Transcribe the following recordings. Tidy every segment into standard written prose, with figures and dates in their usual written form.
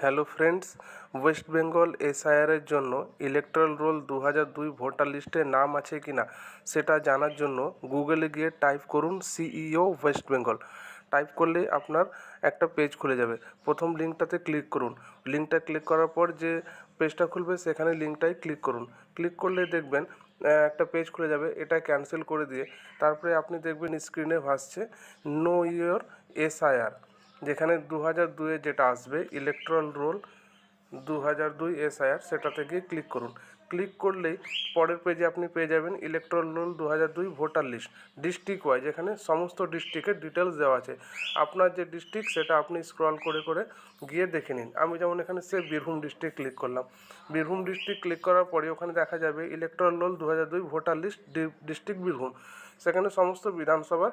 Hello friends, West Bengal এসআইআরের জন্য electoral roll 2002 voter লিস্টে নাম আছে কি না সেটা জানার জন্য গুগলে গিয়ে টাইপ করুন সিইও ওয়েস্ট বেঙ্গল। টাইপ করলেই আপনার একটা পেজ খুলে যাবে। প্রথম লিঙ্কটাতে ক্লিক করুন। লিঙ্কটা ক্লিক করার পর যে পেজটা খুলবে সেখানে লিঙ্কটায় ক্লিক করুন। ক্লিক করলে দেখবেন একটা পেজ খুলে যাবে। এটা ক্যান্সেল করে দিয়ে তারপরে আপনি দেখবেন স্ক্রিনে ভাসছে নো ইয়োর এসআইআর, যেখানে 2002-এ যেটা আসবে ইলেকট্রাল রোল 2002 এসআইআর, সেটাতে গিয়ে ক্লিক করুন। ক্লিক করলেই পরের পেজে আপনি পেয়ে যাবেন electoral roll 2002 voter list district wise, যেখানে সমস্ত ডিস্ট্রিক্টের ডিটেলস দেওয়া আছে। আপনার যে ডিস্ট্রিক্ট সেটা আপনি স্ক্রল করে করে গিয়ে দেখে নিন। আমি যেমন এখানে সে বীরভূম ডিস্ট্রিক্ট ক্লিক করলাম। বীরভূম ডিস্ট্রিক্ট ক্লিক করার পরে ওখানে দেখা যাবে electoral roll 2002 voter list district Birbhum. সেখানে সমস্ত বিধানসভার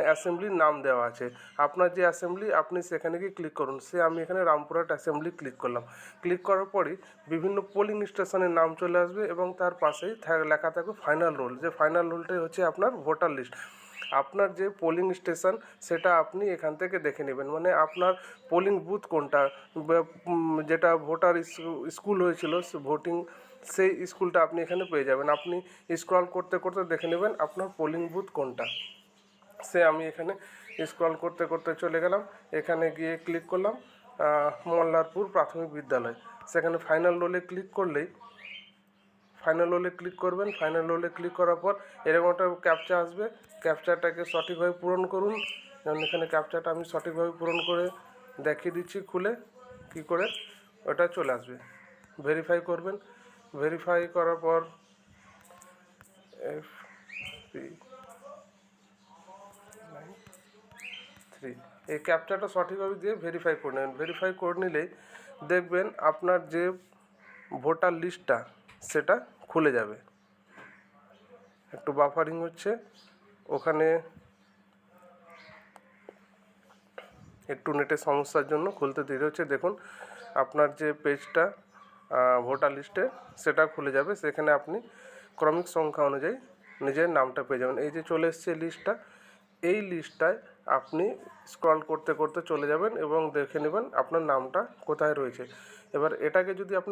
অ্যাসেম্বলির নাম দেওয়া আছে। আপনার যে অ্যাসেম্বলি আপনি সেখানে গিয়ে ক্লিক করুন। আমি এখানে রামপুরহাট অ্যাসেম্বলি ক্লিক করলাম। ক্লিক করার পরই বিভিন্ন পোলিং স্টেশনের নাম চলে আসবে এবং তার পাশেই লেখা থাকবে ফাইনাল রোল। যে ফাইনাল রোলটাই হচ্ছে আপনার ভোটার লিস্ট। আপনার যে পোলিং স্টেশন সেটা আপনি এখান থেকে দেখে নেবেন, মানে আপনার পোলিং বুথ কোনটা, যেটা ভোটার স্কুল হয়েছিল ভোটিং, সেই স্কুলটা আপনি এখানে পেয়ে যাবেন। আপনি স্ক্রল করতে করতে দেখে নেবেন আপনার পোলিং বুথ কোনটা। আমি এখানে স্ক্রল করতে করতে চলে গেলাম, এখানে গিয়ে ক্লিক করলাম মল্লারপুর প্রাথমিক বিদ্যালয়। সেখানে ফাইনাল রোলে ক্লিক করলেই ফাইনাল রোলে ক্লিক করবেন। ফাইনাল রোলে ক্লিক করার পর এরকম একটা ক্যাপচা আসবে। ক্যাপচাটাকে সঠিকভাবে পূরণ করুন। যেমন এখানে ক্যাপচাটা আমি সঠিকভাবে পূরণ করে দেখিয়ে দিচ্ছি খুলে কি করে, ওটা চলে আসবে। ভেরিফাই করবেন। ভেরিফাই করার পর FP9 3 এই ক্যাপচাটা সঠিকভাবে দিয়ে ভেরিফাই করে নেবেন। ভেরিফাই করে নিলেই দেখবেন আপনার যে ভোটার লিস্টটা সেটা খুলে যাবে। একটু বাফারিং হচ্ছে, ওখানে একটু নেটের সমস্যার জন্য খুলতে দেরি হচ্ছে। দেখুন আপনার যে পেজটা ভোটার লিস্টে সেটা খুলে যাবে। সেখানে আপনি ক্রমিক সংখ্যা অনুযায়ী নিজের নামটা পেয়ে যাবেন। এই যে চলে এসছে লিস্টটা, এই লিস্টটায় আপনি স্ক্রল করতে করতে চলে যাবেন এবং দেখে নেবেন আপনার নামটা কোথায় রয়েছে। এবার এটাকে যদি আপনি